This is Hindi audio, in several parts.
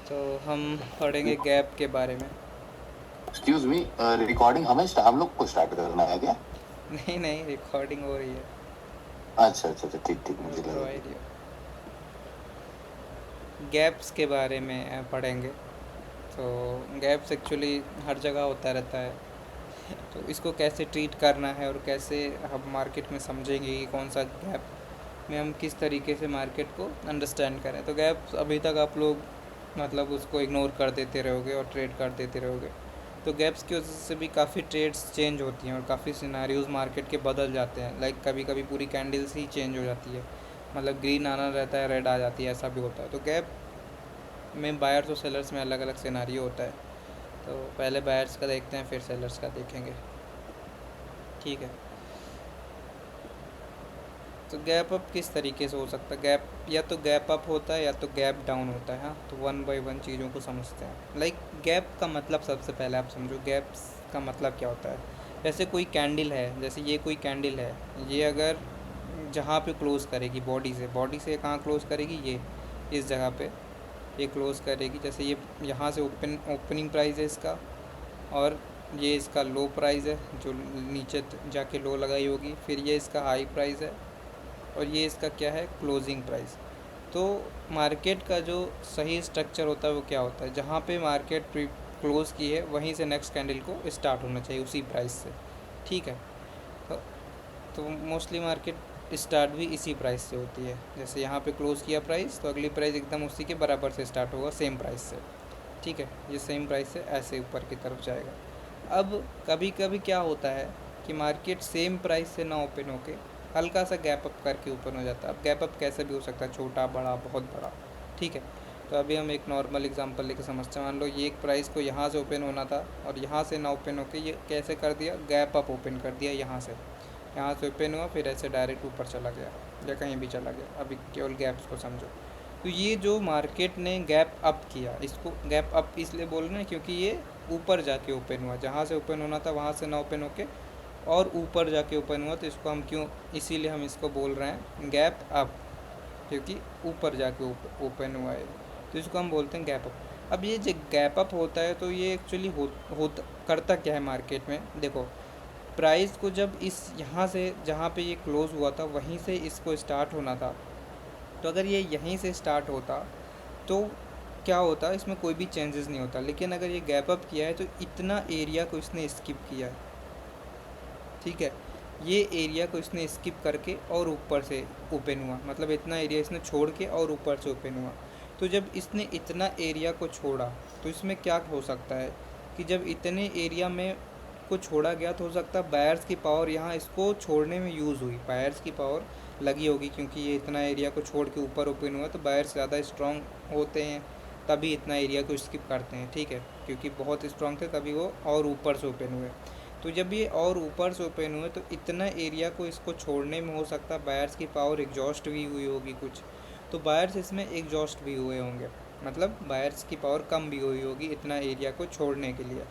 तो हम पढ़ेंगे गैप के बारे में। एक्सक्यूज मी, रिकॉर्डिंग हम लोग को स्टार्ट करना है क्या? नहीं नहीं, रिकॉर्डिंग हो रही है। अच्छा अच्छा अच्छा, ठीक ठीक, विल मुझे लगा कि प्रोवाइड यू। गैप्स के बारे में पढ़ेंगे। तो गैप्स एक्चुअली हर जगह होता रहता है। तो इसको कैसे ट्रीट करना है और कैसे हम मार्केट में समझेंगे कि कौन सा गैप में हम किस तरीके से मार्केट को अंडरस्टैंड करें। तो गैप्स अभी तक आप लोग मतलब उसको इग्नोर कर देते रहोगे और ट्रेड कर देते रहोगे। तो गैप्स की वजह से भी काफ़ी ट्रेड्स चेंज होती हैं और काफ़ी सिनारियोज मार्केट के बदल जाते हैं। लाइक कभी कभी पूरी कैंडल्स ही चेंज हो जाती है। मतलब ग्रीन आना रहता है, रेड आ जाती है, ऐसा भी होता है। तो गैप में बायर्स और सेलर्स में अलग अलग सिनारियो होता है। तो पहले बायर्स का देखते हैं, फिर सेलर्स का देखेंगे। ठीक है। तो गैप अप किस तरीके से हो सकता है? गैप या तो गैप अप होता है या तो गैप डाउन होता है। हाँ, तो वन बाय वन चीज़ों को समझते हैं। लाइक गैप का मतलब सबसे पहले आप समझो गैप्स का मतलब क्या होता है। जैसे कोई कैंडल है, जैसे ये कोई कैंडल है, ये अगर जहाँ पे क्लोज़ करेगी बॉडी से कहाँ क्लोज़ करेगी, ये इस जगह पे ये क्लोज़ करेगी। जैसे ये यहाँ से ओपनिंग प्राइस है इसका, और ये इसका लो प्राइस है जो नीचे जाके लो लगाई होगी। फिर ये इसका हाई प्राइस है और ये इसका क्या है, क्लोजिंग प्राइस। तो मार्केट का जो सही स्ट्रक्चर होता है वो क्या होता है, जहाँ पे मार्केट क्लोज़ की है वहीं से नेक्स्ट कैंडल को स्टार्ट होना चाहिए उसी प्राइस से। ठीक है। तो, तो मोस्टली मार्केट स्टार्ट भी इसी प्राइस से होती है। जैसे यहाँ पे क्लोज़ किया प्राइस, तो अगली प्राइस एकदम उसी के बराबर से स्टार्ट होगा, सेम प्राइस से। ठीक है, ये सेम प्राइस से ऐसे ऊपर की तरफ जाएगा। अब कभी कभी क्या होता है कि मार्केट सेम प्राइस से ना ओपन होके हल्का सा गैप अप करके ओपन हो जाता है। अब गैप अप कैसे भी हो सकता है, छोटा बड़ा बहुत बड़ा। ठीक है। तो अभी हम एक नॉर्मल एग्जांपल लेकर समझते हैं। मान लो ये एक प्राइस को यहाँ से ओपन होना था और यहाँ से ना ओपन होके ये कैसे कर दिया, गैप अप ओपन कर दिया। यहाँ से ओपन हुआ, फिर ऐसे डायरेक्ट ऊपर चला गया या कहीं भी चला गया। अभी केवल गैप्स को समझो। तो ये जो मार्केट ने गैप अप किया, इसको गैप अप इसलिए बोल रहे हैं क्योंकि ये ऊपर जाके ओपन हुआ, जहाँ से ओपन होना था वहाँ से ना ओपन होके और ऊपर जाके ओपन हुआ। तो इसको हम क्यों, इसीलिए हम इसको बोल रहे हैं गैप अप, क्योंकि ऊपर जाके ओपन हुआ है। तो इसको हम बोलते हैं गैप अप। अब ये जो गैप अप होता है तो ये एक्चुअली होता करता क्या है मार्केट में, देखो। प्राइस को जब इस यहाँ से जहाँ पे ये क्लोज़ हुआ था वहीं से इसको स्टार्ट होना था, तो अगर ये यहीं से स्टार्ट होता तो क्या होता, इसमें कोई भी चेंजेस नहीं होता। लेकिन अगर ये गैप अप किया है तो इतना एरिया को इसने स्किप किया है। ठीक है। ये एरिया को इसने स्किप करके और ऊपर से ओपन हुआ, मतलब इतना एरिया इसने छोड़ के और ऊपर से ओपन हुआ। तो जब इसने इतना एरिया को छोड़ा तो इसमें क्या हो सकता है कि जब इतने एरिया में को छोड़ा गया तो हो सकता है बायर्स की पावर यहाँ इसको छोड़ने में यूज़ हुई, बायर्स की पावर लगी होगी, क्योंकि ये इतना एरिया को छोड़ के ऊपर ओपन हुआ। तो बायर्स ज़्यादा स्ट्रांग होते हैं तभी इतना एरिया को स्किप करते हैं। ठीक है, क्योंकि बहुत स्ट्रांग थे तभी वो और ऊपर से ओपन हुए। तो जब ये और ऊपर से ओपन हुए तो इतना एरिया को इसको छोड़ने में हो सकता है बायर्स की पावर एग्जॉस्ट भी हुई होगी कुछ। तो बायर्स इसमें एग्जॉस्ट भी हुए होंगे, मतलब बायर्स की पावर कम भी हुई होगी इतना एरिया को छोड़ने के लिए।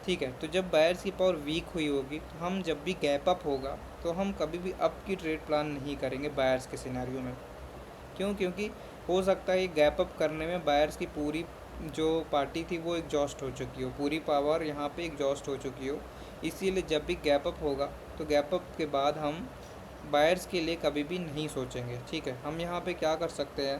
ठीक है। तो जब बायर्स की पावर वीक हुई होगी तो हम जब भी गैप अप होगा तो हम कभी भी अप की ट्रेड प्लान नहीं करेंगे बायर्स के सिनेरियो में। क्यों? क्योंकि हो सकता है गैप अप करने में बायर्स की पूरी जो पार्टी थी वो एग्जॉस्ट हो चुकी हो, पूरी पावर यहाँ पे एग्जॉस्ट हो चुकी हो। इसीलिए जब भी गैप अप होगा तो गैप अप के बाद हम बायर्स के लिए कभी भी नहीं सोचेंगे। ठीक है। हम यहाँ पे क्या कर सकते हैं,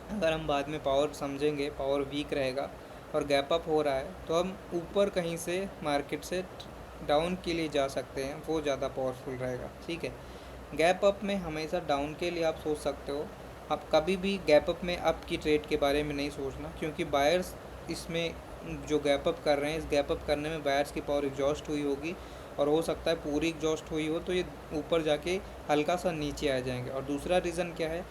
अगर हम बाद में पावर समझेंगे, पावर वीक रहेगा और गैप अप हो रहा है तो हम ऊपर कहीं से मार्केट से डाउन के लिए जा सकते हैं, वो ज़्यादा पावरफुल रहेगा। ठीक है। गैप अप में हमेशा डाउन के लिए आप सोच सकते हो। आप कभी भी गैप अप में अप की ट्रेड के बारे में नहीं सोचना, क्योंकि बायर्स इसमें जो गैप अप कर रहे हैं, इस गैप अप करने में बायर्स की पावर एग्जॉस्ट हुई होगी और हो सकता है पूरी एग्जॉस्ट हुई हो तो ये ऊपर जाके हल्का सा नीचे आ जाएंगे। और दूसरा रीज़न क्या है,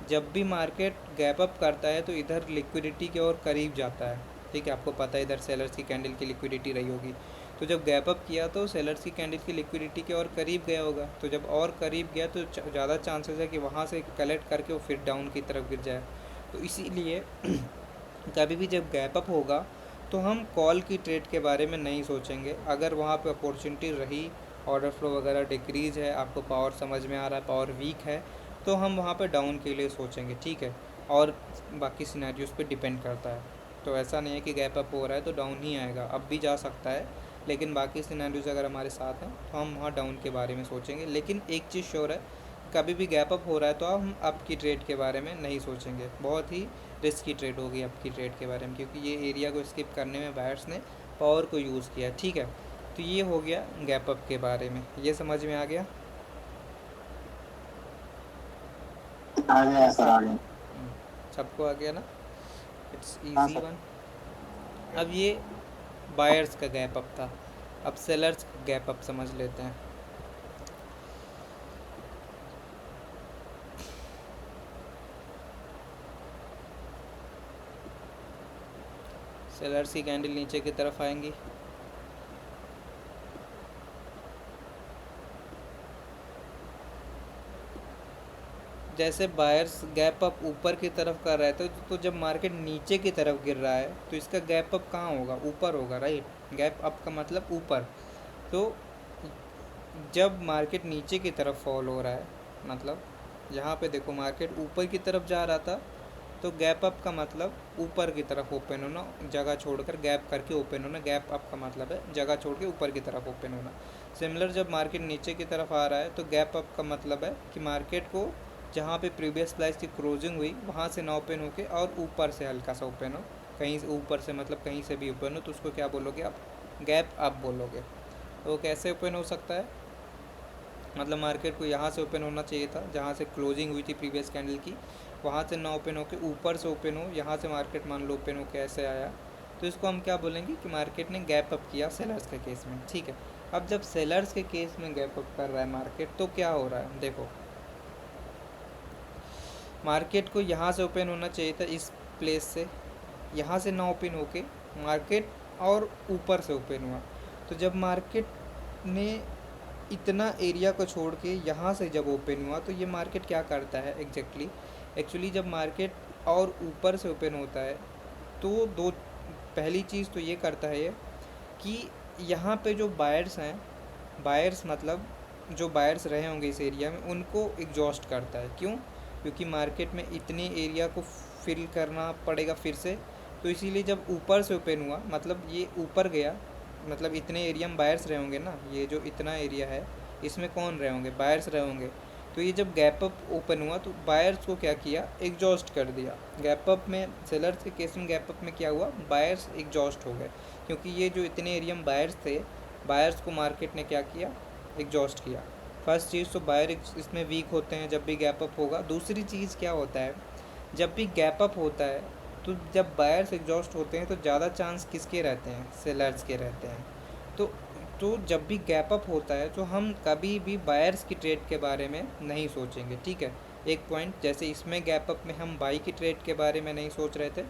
जब भी मार्केट गैप अप करता है तो इधर लिक्विडिटी के और करीब जाता है। ठीक है, आपको पता है इधर सेलर्स की कैंडल की लिक्विडिटी रही होगी। तो जब गैप अप किया तो सेलर्स की कैंडल की लिक्विडिटी के और करीब गया होगा। तो जब और करीब गया तो ज़्यादा चांसेस है कि वहाँ से कलेक्ट करके वो फिर डाउन की तरफ गिर जाए। तो इसीलिए कभी भी जब गैप अप होगा तो हम कॉल की ट्रेड के बारे में नहीं सोचेंगे। अगर वहाँ पे अपॉर्चुनिटी रही, ऑर्डर फ्लो वगैरह डिक्रीज़ है, आपको पावर समझ में आ रहा है, पावर वीक है, तो हम वहाँ पे डाउन के लिए सोचेंगे। ठीक है। और बाकी सिनेरियोज पे डिपेंड करता है। तो ऐसा नहीं है कि गैप अप हो रहा है तो डाउन ही आएगा, अब भी जा सकता है, लेकिन बाकी सिनेरियोज अगर हमारे साथ हैं तो हम वहाँ डाउन के बारे में सोचेंगे। लेकिन एक चीज़ श्योर है, कभी भी गैप अप हो रहा है तो हम अप की ट्रेड के बारे में नहीं सोचेंगे, बहुत ही रिस्की ट्रेड होगी अप की ट्रेड के बारे में, क्योंकि ये एरिया को स्किप करने में बायर्स ने पावर को यूज़ किया। ठीक है, तो ये हो गया गैप अप के बारे में, ये समझ में आ गया। आ गया सर, आ गया। सबको आ गया ना, इट्स हाँ इजी सर। वन। अब ये बायर्स का गैप अप था, अब सेलर्स का गैप अप समझ लेते हैं। सेलर्स की कैंडल नीचे की तरफ आएंगी, जैसे बायर्स गैप अप ऊपर की तरफ कर रहे थे, तो जब मार्केट नीचे की तरफ गिर रहा है तो इसका गैप अप कहाँ होगा, ऊपर होगा, राइट। गैप अप का मतलब ऊपर। तो जब मार्केट नीचे की तरफ फॉल हो रहा है, मतलब यहाँ पे देखो मार्केट ऊपर की तरफ जा रहा था, तो गैप अप का मतलब ऊपर की तरफ ओपन होना, जगह छोड़कर गैप करके ओपन होना। गैप अप का मतलब है जगह छोड़ के ऊपर की तरफ ओपन होना। सिमिलर जब मार्केट नीचे की तरफ आ रहा है तो गैप अप का मतलब है कि मार्केट को जहाँ पे प्रीवियस प्राइस की क्लोजिंग हुई वहाँ से ना ओपन होके और ऊपर से हल्का सा ओपन हो, कहीं से ऊपर से मतलब कहीं से भी ओपन हो, तो उसको क्या बोलोगे आप, गैप अप बोलोगे। तो कैसे ओपन हो सकता है, मतलब मार्केट को यहाँ से ओपन होना चाहिए था जहाँ से क्लोजिंग हुई थी प्रीवियस कैंडल की, वहाँ से ना ओपन होकर ऊपर से ओपन हो, यहाँ से मार्केट मान लो ओपन होकर ऐसे आया, तो इसको हम क्या बोलेंगे कि मार्केट ने गैप अप किया सेलर्स के केस में। ठीक है, अब जब सेलर्स के केस में गैप अप कर रहा है मार्केट, तो क्या हो रहा है, देखो मार्केट को यहाँ से ओपन होना चाहिए था इस प्लेस से, यहाँ से ना ओपन होके मार्केट और ऊपर से ओपन हुआ। तो जब मार्केट ने इतना एरिया को छोड़ के यहाँ से जब ओपन हुआ, तो ये मार्केट क्या करता है एक्चुअली जब मार्केट और ऊपर से ओपन होता है तो दो, पहली चीज़ तो ये करता है ये कि यहाँ पे जो बायर्स हैं, बायर्स मतलब जो बायर्स रहे होंगे इस एरिया में, उनको एग्जॉस्ट करता है। क्यों, क्योंकि मार्केट में इतने एरिया को फिल करना पड़ेगा फिर से, तो इसीलिए जब ऊपर से ओपन हुआ, मतलब ये ऊपर गया, मतलब इतने एरिया में बायर्स रहे होंगे ना, ये जो इतना एरिया है इसमें कौन रहे होंगे, बायर्स रहे होंगे। तो ये जब गैप अप ओपन हुआ तो बायर्स को क्या किया, एग्जॉस्ट कर दिया। गैप अप में, सेलर्स के केस में गैप अप में क्या हुआ, बायर्स एग्जॉस्ट हो गए, क्योंकि ये जो इतने एरिया में बायर्स थे, बायर्स को मार्केट ने क्या किया, एग्जॉस्ट किया। फर्स्ट चीज़ तो बायर इसमें वीक होते हैं जब भी गैप अप होगा। दूसरी चीज़ क्या होता है, जब भी गैप अप होता है तो जब बायर्स एग्जॉस्ट होते हैं तो ज़्यादा चांस किसके रहते हैं, सेलर्स के रहते हैं। तो जब भी गैप अप होता है तो हम कभी भी बायर्स की ट्रेड के बारे में नहीं सोचेंगे। ठीक है, एक पॉइंट, जैसे इसमें गैप अप में हम बाई की ट्रेड के बारे में नहीं सोच रहे थे,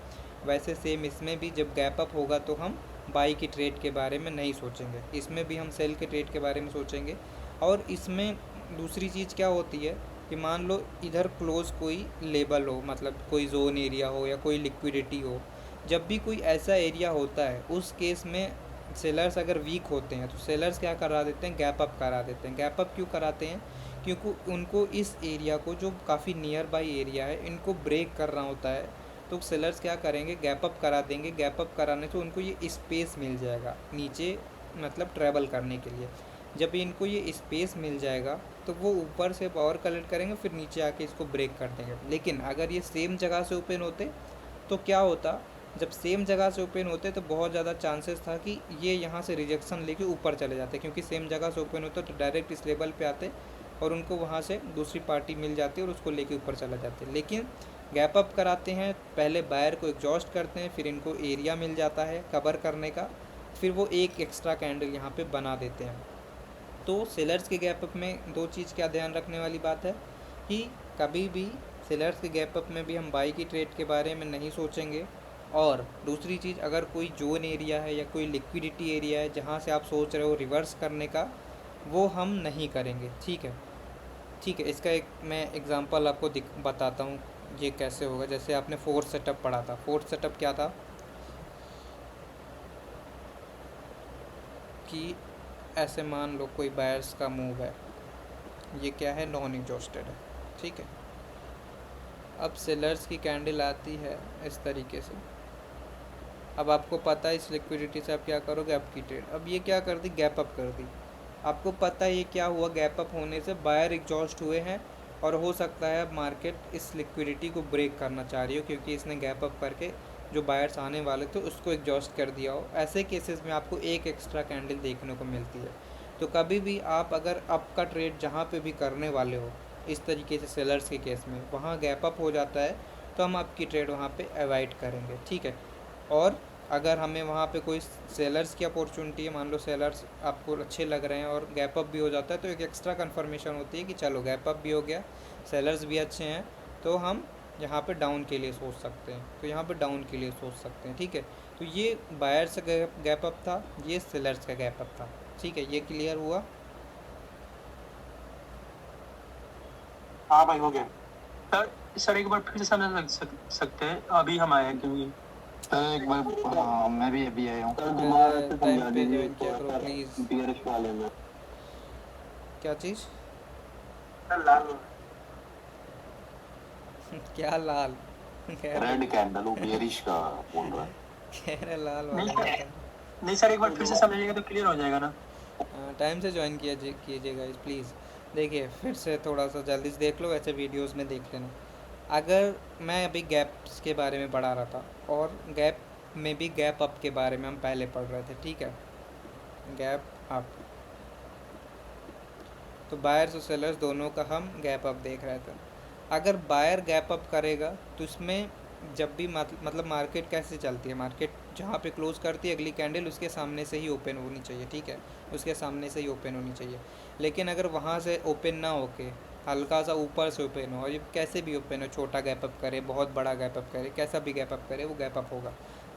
वैसे सेम इसमें भी जब गैप अप होगा तो हम बाई की ट्रेड के बारे में नहीं सोचेंगे, इसमें भी हम सेल के ट्रेड के बारे में सोचेंगे। और इसमें दूसरी चीज़ क्या होती है कि मान लो इधर क्लोज कोई लेबल हो, मतलब कोई जोन एरिया हो या कोई लिक्विडिटी हो, जब भी कोई ऐसा एरिया होता है उस केस में सेलर्स अगर वीक होते हैं तो सेलर्स क्या करा देते हैं, गैप अप करा देते हैं। गैप अप क्यों कराते हैं, क्योंकि उनको इस एरिया को जो काफ़ी नियर बाई एरिया है इनको ब्रेक करना होता है, तो सेलर्स क्या करेंगे, गैप अप करा देंगे। गैप अप कराने से उनको ये स्पेस मिल जाएगा नीचे, मतलब ट्रैवल करने के लिए। जब इनको ये स्पेस मिल जाएगा तो वो ऊपर से पावर कलेक्ट करेंगे, फिर नीचे आके इसको ब्रेक कर देंगे। लेकिन अगर ये सेम जगह से ओपन होते तो क्या होता, जब सेम जगह से ओपन होते तो बहुत ज़्यादा चांसेस था कि ये यहाँ से रिजेक्शन लेके ऊपर चले जाते, क्योंकि सेम जगह से ओपन होता तो डायरेक्ट इस लेवल पे आते और उनको वहाँ से दूसरी पार्टी मिल जाती और उसको लेके ऊपर चला जाते। लेकिन गैप अप कराते हैं, पहले बायर को एग्जॉस्ट करते हैं, फिर इनको एरिया मिल जाता है कवर करने का, फिर वो एक एक्स्ट्रा कैंडल यहाँ पे बना देते हैं। तो सेलर्स के गैप अप में दो चीज़ क्या ध्यान रखने वाली बात है कि कभी भी सेलर्स के गैप अप में भी हम बाई की ट्रेड के बारे में नहीं सोचेंगे। और दूसरी चीज़, अगर कोई जोन एरिया है या कोई लिक्विडिटी एरिया है जहाँ से आप सोच रहे हो रिवर्स करने का, वो हम नहीं करेंगे। ठीक है, ठीक है, इसका एक मैं एग्ज़ाम्पल आपको बताता हूँ ये कैसे होगा। जैसे आपने फोर्थ सेटअप पढ़ा था, फोर्थ सेटअप क्या था कि ऐसे मान लो कोई बायर्स का मूव है, ये क्या है, नॉन एग्जॉस्टेड है। ठीक है, अब सेलर्स की कैंडल आती है इस तरीके से, अब आपको पता है इस लिक्विडिटी से आप क्या करोगे, आपकी ट्रेड। अब ये क्या कर दी, गैप अप कर दी। आपको पता है ये क्या हुआ, गैप अप होने से बायर एग्जॉस्ट हुए हैं, और हो सकता है अब मार्केट इस लिक्विडिटी को ब्रेक करना चाह रही हो, क्योंकि इसने गैप अप करके जो बायर्स आने वाले थे उसको एग्जॉस्ट कर दिया हो। ऐसे केसेस में आपको एक एक्स्ट्रा कैंडल देखने को मिलती है। तो कभी भी आप अगर अप का ट्रेड जहाँ पे भी करने वाले हो, इस तरीके से सेलर्स के केस में वहाँ गैप अप हो जाता है, तो हम आपकी ट्रेड वहाँ पे अवॉइड करेंगे, ठीक है। और अगर हमें वहाँ पे कोई सेलर्स की अपॉर्चुनिटी है, मान लो सेलर्स आपको अच्छे लग रहे हैं और गैप अप भी हो जाता है, तो एक एक्स्ट्रा कन्फर्मेशन होती है कि चलो गैप अप भी हो गया, सेलर्स भी अच्छे हैं, तो हम यहाँ पे डाउन के लिए सोच सकते हैं, तो यहाँ पे डाउन के लिए सोच सकते हैं, ठीक है। तो ये बायर्स का गैप अप था, ये सेलर्स का गैप अप था, ठीक है। ये क्लियर हुआ? हाँ भाई हो गया। सर एक बार फिर से समझ सकते हैं, अभी हम आए हैं क्योंकि सर एक बार, हाँ मैं भी अभी आया हूँ। टाइम पे ज्वाइन किया करो प्लीज़। बियरिश वाले में क्या चीज़? सर लाल क्या लाल? कह रहा रेड कैंडल वो बियरिश का बोल रहा है। कह रहा लाल नहीं वाला सर, था। नहीं सर एक बार फिर से समझिएगा तो क्लियर हो जाएगा ना। टाइम से ज्वाइन कीजिएगा प्लीज़। देखिए फिर से थोड़ा सा जल्दी से देख लो, ऐसे वीडियोस में देख लेना। अगर मैं अभी गैप्स के बारे में पढ़ा रहा था, और गैप में भी गैप अप के बारे में हम पहले पढ़ रहे थे, ठीक है, गैप अप। तो बायर्स और सेलर्स दोनों का हम गैप अप देख रहे थे। अगर बायर गैप अप करेगा तो इसमें जब भी मतलब मार्केट कैसे चलती है, मार्केट जहाँ पे क्लोज करती है अगली कैंडल उसके सामने से ही ओपन होनी चाहिए, ठीक है, उसके सामने से ही ओपन होनी चाहिए। लेकिन अगर वहाँ से ओपन ना होके हल्का सा ऊपर से ओपन हो, और ये कैसे भी ओपन हो, छोटा गैप अप करे, बहुत बड़ा गैप अप करे, कैसा भी गैप अप करे, वो गैप अप होगा,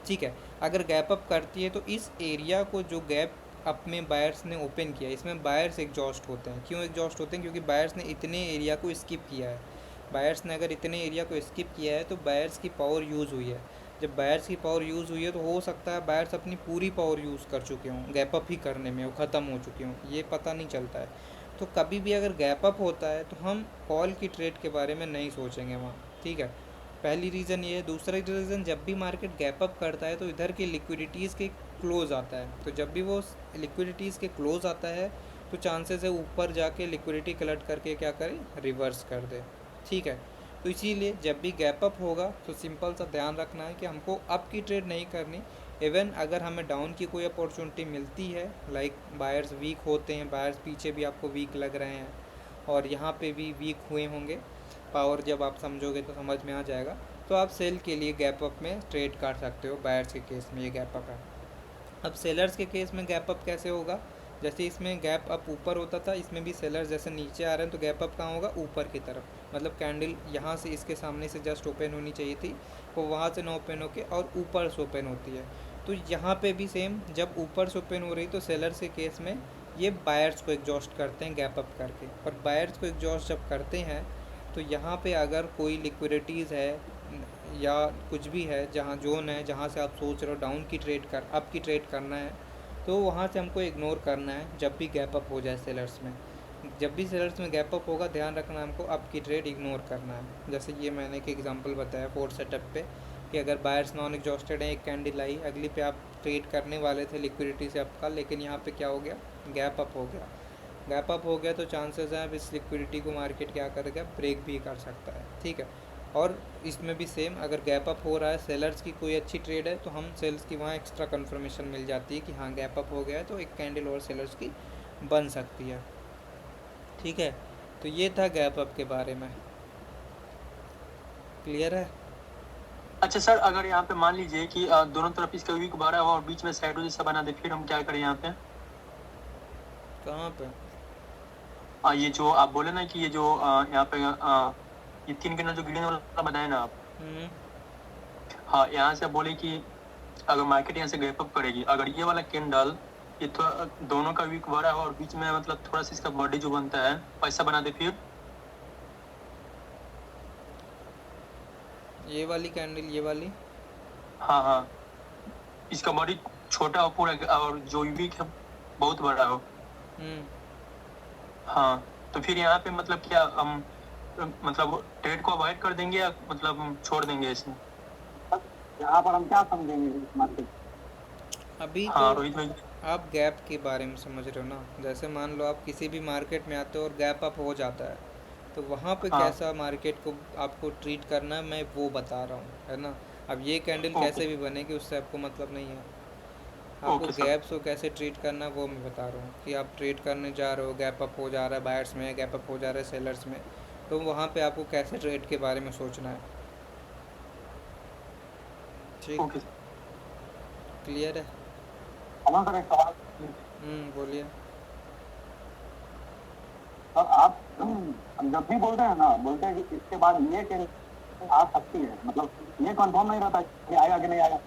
ठीक है। अगर गैप अप करती है तो इस एरिया को जो गैप अप में बायर्स ने ओपन किया, इसमें बायर्स एग्जॉस्ट होते हैं। क्यों एग्जॉस्ट होते हैं? क्योंकि बायर्स ने इतने एरिया को स्किप किया है। बायर्स ने अगर इतने एरिया को स्किप किया है तो बायर्स की पावर यूज़ हुई है। जब बायर्स की पावर यूज़ हुई है तो हो सकता है बायर्स अपनी पूरी पावर यूज़ कर चुके हों, गैप अप ही करने में वो ख़त्म हो चुके हों, ये पता नहीं चलता है। तो कभी भी अगर गैप अप होता है तो हम कॉल की ट्रेड के बारे में नहीं सोचेंगे वहाँ, ठीक है। पहली रीज़न ये है। दूसरा रीज़न, जब भी मार्केट गैप अप करता है तो इधर की लिक्विडिटीज़ के क्लोज आता है, तो जब भी वो लिक्विडिटीज़ के क्लोज आता है तो चांसेस है ऊपर जाके लिक्विडिटी कलेक्ट करके क्या करे, रिवर्स कर दे, ठीक है। तो इसीलिए जब भी गैप अप होगा तो सिंपल सा ध्यान रखना है कि हमको अप की ट्रेड नहीं करनी। इवन अगर हमें डाउन की कोई अपॉर्चुनिटी मिलती है, लाइक बायर्स वीक होते हैं, बायर्स पीछे भी आपको वीक लग रहे हैं और यहाँ पे भी वीक हुए होंगे, पावर जब आप समझोगे तो समझ में आ जाएगा, तो आप सेल के लिए गैप अप में ट्रेड कर सकते हो। बायर्स के केस में ये गैप अप है। अब सेलर्स के केस में गैप अप कैसे होगा? जैसे इसमें गैप अप ऊपर होता था, इसमें भी सेलर्स जैसे नीचे आ रहे हैं तो गैप अप कहाँ होगा, ऊपर की तरफ। मतलब कैंडल यहाँ से इसके सामने से जस्ट ओपन होनी चाहिए थी, वो वहाँ से ना ओपन होके और ऊपर से ओपन होती है। तो यहाँ पे भी सेम, जब ऊपर से ओपन हो रही तो सेलर्स के केस में ये बायर्स को एग्जॉस्ट करते हैं गैप अप करके। और बायर्स को एग्जॉस्ट जब करते हैं तो यहाँ पे अगर कोई लिक्विडिटीज़ है या कुछ भी है, जहाँ जोन है जहाँ से आप सोच रहे हो डाउन की ट्रेड कर अप की ट्रेड करना है, तो वहाँ से हमको इग्नोर करना है जब भी गैप अप हो जाए सेलर्स में। जब भी सेलर्स में गैप अप होगा ध्यान रखना हमको अप की ट्रेड इग्नोर करना है। जैसे ये मैंने एक एग्जांपल बताया फोर्थ सेटअप पे कि अगर बायर्स नॉन एग्जॉस्टेड है, एक कैंडल आई, अगली पे आप ट्रेड करने वाले थे लिक्विडिटी से आपका, लेकिन यहाँ पे क्या हो गया, गैप अप हो गया। गैप अप हो गया तो चांसेस हैं अब इस लिक्विडिटी को मार्केट क्या करेगा, ब्रेक भी कर सकता है, ठीक है। और इसमें भी सेम, अगर गैप अप हो रहा है, सेलर्स की कोई अच्छी ट्रेड है तो हम सेल्स की वहाँ एक्स्ट्रा कन्फर्मेशन मिल जाती है कि हाँ गैप अप हो गया है, तो एक कैंडल और सेलर्स की बन सकती है, ठीक है। तो ये था गैप अप के बारे में, क्लियर है? अच्छा सर, अगर यहाँ पे मान लीजिए कि दोनों तरफ इसका वीक भरा हुआ और बीच में साइडो जैसा बना दे, फिर हम क्या करें यहाँ पे? कहाँ पे? ये जो आप बोले ना कि ये जो यहाँ पे ये 3 कैंडल जो ग्रीन वाला बताए ना आप, हाँ यहाँ से बोले कि अगर मार्केट यहाँ से गैप अप करेगी, अगर ये वाला कैंडल ये तो दोनों का वीक भरा है और बीच में मतलब थोड़ा सा इसका बॉडी जो बनता है वैसा बना दे, फिर ये वाली कैंडल, ये वाली, हाँ हाँ इसका बॉडी छोटा हो पूरा और जो वीक है बहुत बड़ा हो, हाँ तो फिर यहाँ पे मतलब क्या हम मतलब ट्रेड को अवॉइड कर देंगे या मतलब हम छोड़ देंगे इसमें? यहाँ पर हम क्या समझेंगे इस मार्केट? अभी तो हाँ रोहित भाई। आप गैप के बारे में समझ रहे हो ना, जैसे मान लो आप किसी भी मार्केट में आते हो और गैप अप हो जाता है, तो वहाँ पे हाँ कैसा मार्केट को आपको ट्रीट करना है मैं वो बता रहा हूँ, है ना। अब ये कैंडल ओके कैसे भी बनेगी उससे आपको मतलब नहीं है। आपको ओके सर। गैप्स को कैसे ट्रीट करना है वो मैं बता रहा हूँ कि आप ट्रेड करने जा रहे हो, गैप अप हो जा रहा है बायर्स में, गैप अप हो जा रहा है सेलर्स में, तो वहाँ पे आपको कैसे ट्रेड के बारे में सोचना है। ठीक, ओके सर। क्लियर है। अमन सर, एक सवाल। बोलिए। सर आप जब भी बोलते हैं ना, बोलते हैं कि इसके बाद ये कैंडल आ सकती है, मतलब ये कंफर्म नहीं रहता कि आएगा कि नहीं आएगा।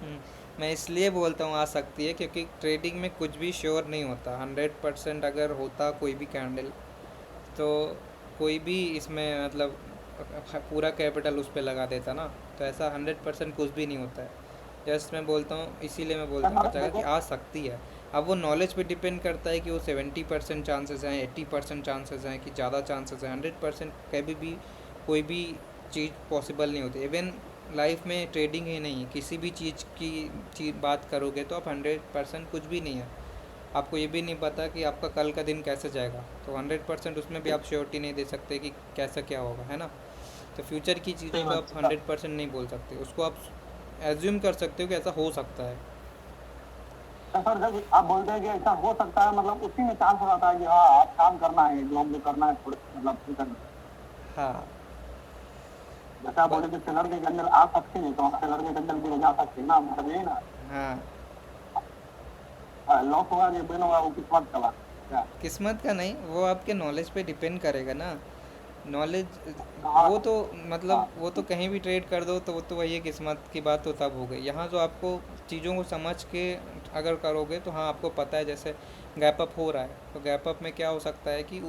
हम्म, मैं इसलिए बोलता हूँ आ सकती है क्योंकि ट्रेडिंग में कुछ भी श्योर नहीं होता। 100% अगर होता कोई भी कैंडल, तो कोई भी इसमें मतलब पूरा कैपिटल उस पर लगा देता ना। तो ऐसा 100% कुछ भी नहीं होता है। जस्ट मैं बोलता हूँ, इसीलिए मैं बोलता हूँ सर हर जगह कि देखिए, आ सकती है। अब वो नॉलेज पे डिपेंड करता है कि वो 70% चांसेस हैं, 80% चांसेस हैं कि ज़्यादा चांसेस हैं। 100% कभी भी कोई भी चीज़ पॉसिबल नहीं होती। इवन लाइफ में ट्रेडिंग ही नहीं, किसी भी चीज़ की चीज बात करोगे तो आप 100% कुछ भी नहीं है। आपको ये भी नहीं पता कि आपका कल का दिन कैसे जाएगा, तो 100% उसमें भी आप श्योरिटी नहीं दे सकते कि कैसा क्या होगा, है ना। तो फ्यूचर की चीज़ों सही को बात आप है। 100% नहीं बोल सकते, उसको आप एज्यूम कर सकते हो कि ऐसा हो सकता है। तो सर जब आप बोलते हैं कि ऐसा हो सकता है, मतलब उसी में चांस रहता है कि हाँ आप काम करना है, जो हमको करना है थोड़े, मतलब फ्यूचर में। हाँ, जैसे आप ब- बोले कि सेलर के कैंडल आ सकते हैं, तो हम सेलर के कैंडल भी जा सकते हैं ना, मतलब यही ना। हाँ। लॉस होगा कि विन होगा वो किस्मत का बात क्या? किस्मत का नहीं, वो आपके नॉलेज पे डिपेंड करेगा ना। नॉलेज, हाँ वो तो हाँ। मतलब वो तो कहीं भी ट्रेड कर दो तो वो तो वही है, किस्मत की बात तो तब हो गई। यहाँ जो आपको चीज़ों को समझ के अगर करोगे तो हाँ आपको पता है, जैसे गैप अप हो रहा है तो गैप अप में क्या हो सकता है कि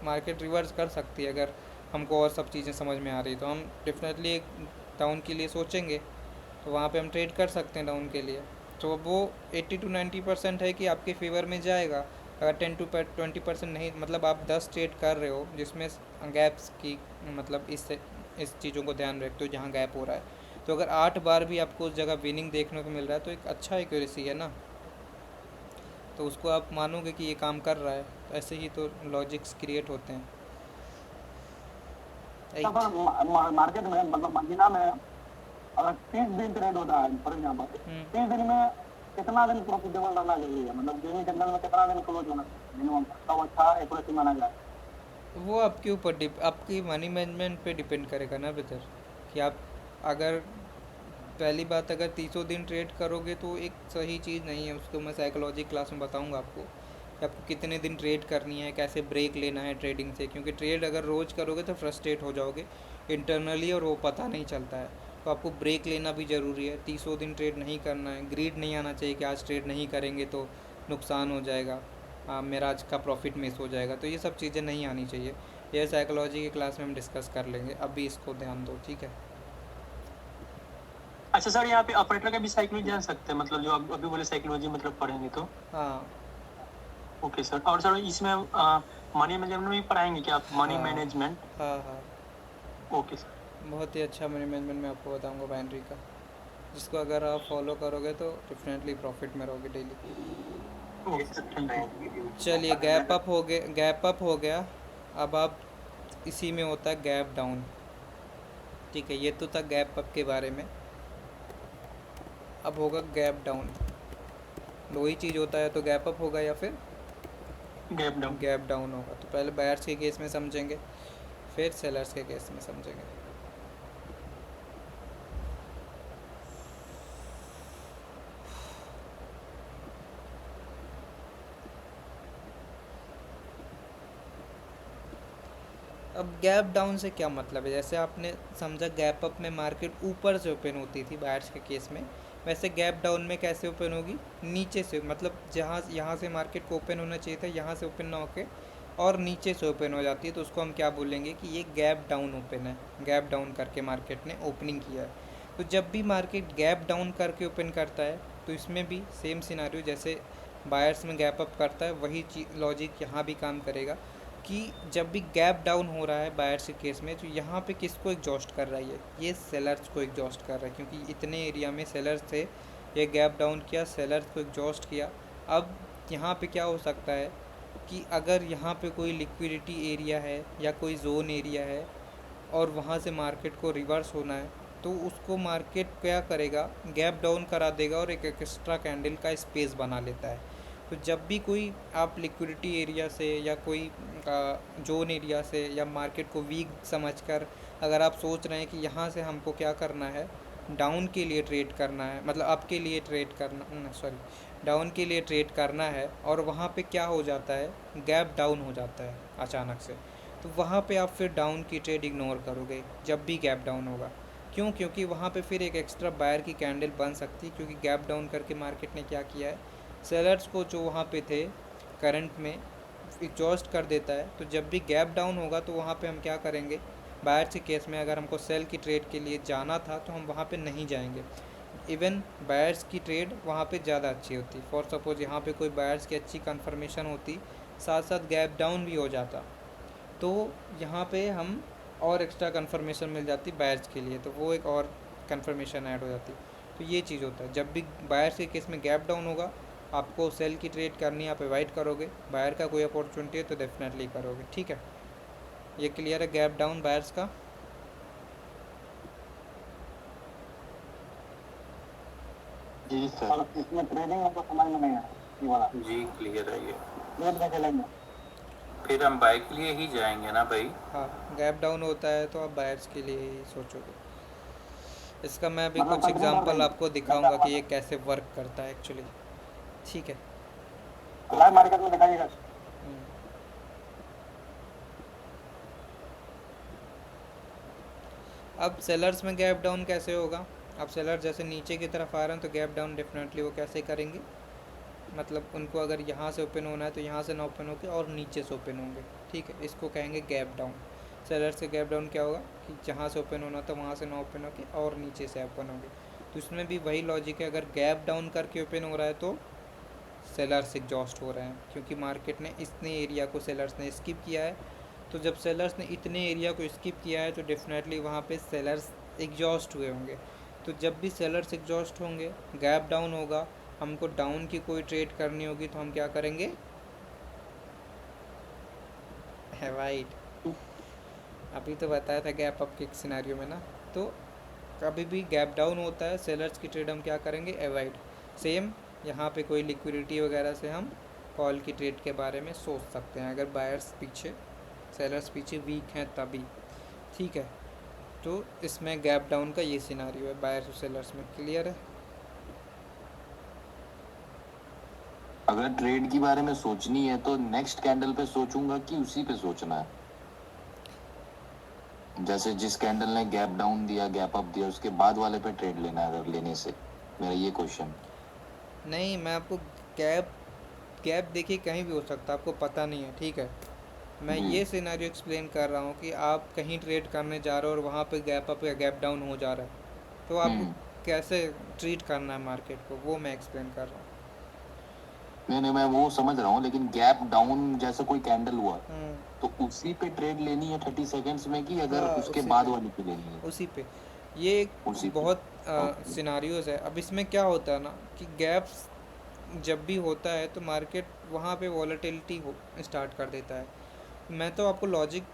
मार्केट रिवर्स कर सकती है। अगर हमको और सब चीज़ें समझ में आ रही तो हम डेफिनेटली एक डाउन के लिए सोचेंगे, तो वहाँ पे हम ट्रेड कर सकते हैं डाउन के लिए। तो वो 80 to 90% है कि आपके फेवर में जाएगा। अगर 10 to 20% नहीं, मतलब आप 10 ट्रेड कर रहे हो जिसमें गैप्स की मतलब इस चीज़ों को ध्यान रखते हो जहाँ गैप हो रहा है, तो अगर 8 बार भी आपको उस जगह विनिंग देखने को मिल रहा है तो एक अच्छा एक्यूरेसी है ना। तो उसको आप मानोगे कि ये काम कर रहा है, तो ऐसे ही तो लॉजिक्स क्रिएट होते हैं। तो राइट। सर मार्केट में, मतलब महीना में अगर 30 दिन ट्रेड होता है फॉर एग्जाम्पल, हम्म 30 दिन में कितना दिन प्रॉफिटेबल रहना जरूरी है, मतलब डेली कैंडल में कितना दिन क्लोज होना चाहिए मिनिमम, तब अच्छा एक्यूरेसी माना जाए? वो आपके ऊपर आपकी मनी मैनेजमेंट पे डिपेंड करेगा ना बेहतर, कि आप अगर पहली बात अगर 30 दिन ट्रेड करोगे तो एक सही चीज़ नहीं है। उसको मैं साइकोलॉजी क्लास में बताऊंगा आपको कि आपको कितने दिन ट्रेड करनी है, कैसे ब्रेक लेना है ट्रेडिंग से, क्योंकि ट्रेड अगर रोज़ करोगे तो फ्रस्ट्रेट हो जाओगे इंटरनली और वो पता नहीं चलता है। तो आपको ब्रेक लेना भी ज़रूरी है। 30 दिन ट्रेड नहीं करना है, ग्रीड नहीं आना चाहिए कि आज ट्रेड नहीं करेंगे तो नुकसान हो जाएगा, मेरा आज का प्रॉफिट मिस हो जाएगा, तो ये सब चीज़ें नहीं आनी चाहिए। ये साइकोलॉजी की क्लास में हम डिस्कस कर लेंगे, अभी इसको ध्यान दो, ठीक है। अच्छा सर, यहाँ पे ऑपरेटर का भी साइकोलॉजी जान सकते हैं, मतलब जो अभी बोले साइकोलॉजी मतलब पढ़ेंगे तो? हाँ ओके सर। और सर इसमें मनी मैनेजमेंट भी पढ़ाएंगे क्या आप, मनी हाँ मैनेजमेंट? हाँ हाँ। Okay sir. बहुत ही अच्छा मनी मैनेजमेंट मैं आपको बताऊंगा बाइनरी का, जिसको अगर आप फॉलो करोगे तो डेफिनेटली प्रॉफिट में रहोगे daily. Okay sir, thank you. चलिए, गैप अप हो गया। अब आप इसी में होता है गैप डाउन, ठीक है। ये तो था गैप अप के बारे में। अब होगा गैप डाउन। दो ही चीज़ होता है, तो गैप अप होगा या फिर गैप डाउन। गैप डाउन होगा। तो पहले बायर्स के केस में समझेंगे, फिर सेलर्स के केस में समझेंगे। अब गैप डाउन से क्या मतलब है, जैसे आपने समझा गैप अप में मार्केट ऊपर से ओपन होती थी बायर्स के केस में, वैसे गैप डाउन में कैसे ओपन होगी, नीचे से। मतलब जहाँ यहाँ से मार्केट को ओपन होना चाहिए था, यहाँ से ओपन ना होके और नीचे से ओपन हो जाती है, तो उसको हम क्या बोलेंगे कि ये गैप डाउन ओपन है। गैप डाउन करके मार्केट ने ओपनिंग किया है। तो जब भी मार्केट गैप डाउन करके ओपन करता है तो इसमें भी सेम सिनारियो, जैसे बायर्स में गैप अप करता है वही लॉजिक यहाँ भी काम करेगा। कि जब भी गैप डाउन हो रहा है बायर्स के केस में, तो यहाँ पे किसको एग्जॉस्ट कर रही है, ये सेलर्स को एग्जॉस्ट कर रहा है, क्योंकि इतने एरिया में सेलर्स थे, ये गैप डाउन किया, सेलर्स को एग्जॉस्ट किया। अब यहाँ पे क्या हो सकता है कि अगर यहाँ पे कोई लिक्विडिटी एरिया है या कोई जोन एरिया है और वहाँ से मार्केट को रिवर्स होना है, तो उसको मार्केट क्या करेगा, गैप डाउन करा देगा और एक एक्स्ट्रा कैंडल का स्पेस बना लेता है। तो जब भी कोई आप लिक्विडिटी एरिया से या कोई जोन एरिया से या मार्केट को वीक समझकर अगर आप सोच रहे हैं कि यहाँ से हमको क्या करना है, डाउन के लिए ट्रेड करना है, मतलब अप के लिए ट्रेड करना, सॉरी डाउन के लिए ट्रेड करना है, और वहाँ पे क्या हो जाता है, गैप डाउन हो जाता है अचानक से, तो वहाँ पे आप फिर डाउन की ट्रेड इग्नोर करोगे जब भी गैप डाउन होगा। क्यों? क्योंकि वहाँ पे फिर एक एक्स्ट्रा बायर की कैंडल बन सकती है, क्योंकि गैप डाउन करके मार्केट ने क्या किया है, सेलर्स को जो वहाँ पे थे करंट में एग्जॉस्ट कर देता है। तो जब भी गैप डाउन होगा तो वहाँ पे हम क्या करेंगे, बायर्स के केस में अगर हमको सेल की ट्रेड के लिए जाना था तो हम वहाँ पे नहीं जाएंगे। इवन बायर्स की ट्रेड वहाँ पे ज़्यादा अच्छी होती। फॉर सपोज यहाँ पे कोई बायर्स की अच्छी कंफर्मेशन होती, साथ साथ गैप डाउन भी हो जाता, तो यहाँ पे हम और एक्स्ट्रा कंफर्मेशन मिल जाती बायर्स के लिए, तो वो एक और कंफर्मेशन ऐड हो जाती। तो ये चीज़ होता है, जब भी बायर्स के केस में गैप डाउन होगा, आपको सेल की ट्रेड करनी है, आप अवॉइड करोगे, बायर का कोई अपॉर्चुनिटी है तो डेफिनेटली करोगे। ठीक है, ये क्लियर है गैप डाउन बायर्स का? जी सर। और इसमें ट्रेडिंग हमको समझ में नहीं है ये वाला, जी क्लियर है ये। ट्रेड कैसे लेंगे? फिर हम बाय के लिए ही जाएंगे ना भाई। हाँ, गैप डाउन होता है तो आप बायर्स के लिए ही सोचोगे। इसका मैं अभी मतलब कुछ कंटिन्यू कर एग्जांपल देंगे आपको दिखाऊंगा कि ये कैसे वर्क करता है एक्चुअली। ठीक है। लाइव मार्केट में दिखाइएगा। हम्म। अब सेलर्स में गैप डाउन कैसे होगा? अब सेलर जैसे नीचे की तरफ आ रहे हैं तो गैप डाउन डेफिनेटली वो कैसे करेंगे, मतलब उनको अगर यहाँ से ओपन होना है तो यहाँ से ना ओपन होके और नीचे से ओपन होंगे। ठीक है, इसको कहेंगे गैप डाउन। सेलर से गैप डाउन क्या होगा कि जहाँ से ओपन होना था वहाँ से ना ओपन होके और नीचे से ओपन होंगे। तो इसमें भी वही लॉजिक है, अगर गैप डाउन करके ओपन हो रहा है तो सेलर्स एग्जॉस्ट हो रहे हैं, क्योंकि मार्केट ने इतने एरिया को सेलर्स ने स्किप किया है। तो जब सेलर्स ने इतने एरिया को स्किप किया है तो डेफिनेटली वहाँ पे सेलर्स एग्जॉस्ट हुए होंगे। तो जब भी सेलर्स एग्जॉस्ट होंगे, गैप डाउन होगा, हमको डाउन की कोई ट्रेड करनी होगी तो हम क्या करेंगे, है वाइट। अभी तो बताया था गैप अप के सिनेरियो में ना, तो कभी भी गैप डाउन होता है सेलर्स की ट्रेड हम क्या करेंगे, अवॉइड। सेम यहाँ पे कोई लिक्विडिटी वगैरह से हम कॉल की ट्रेड के बारे में सोच सकते हैं, अगर बायर्स पीछे सेलर्स पीछे वीक हैं तभी। ठीक है, तो इसमें गैप डाउन का ये सिनारियो है बायर्स और सेलर्स में। क्लियर है? अगर ट्रेड के बारे में सोचनी है तो नेक्स्ट कैंडल पे सोचूंगा कि उसी पे सोचना है? जैसे जिस कैंडल ने गैप डाउन दिया, गैप अप दिया, उसके बाद वाले पे ट्रेड लेना है अगर लेने से, मेरा ये क्वेश्चन। नहीं, मैं आपको गैप देखिए कहीं भी हो सकता है, आपको पता नहीं है। ठीक है, मैं ये सिनेरियो एक्सप्लेन कर रहा हूँ कि आप कहीं ट्रेड करने जा रहे हो और वहाँ पे गैप अप या गैप डाउन हो जा रहा है, तो आपको कैसे ट्रीट करना है मार्केट को, वो मैं एक्सप्लेन कर रहा हूँ। नहीं, मैं वो समझ रहा हूँ, लेकिन गैप डाउन जैसे कोई कैंडल हुआ तो उसी पे ट्रेड लेनी है 30 सेकंड्स में, कि अगर हाँ, उसके उसी बाद पे। वाली पे लेनी है? उसी पे। ये एक उसी पे। बहुत ओके। सिनारियोज है। अब इसमें क्या होता है ना कि गैप्स जब भी होता है तो मार्केट वहाँ पे वॉलेटिलिटी हो स्टार्ट कर देता है। मैं तो आपको लॉजिक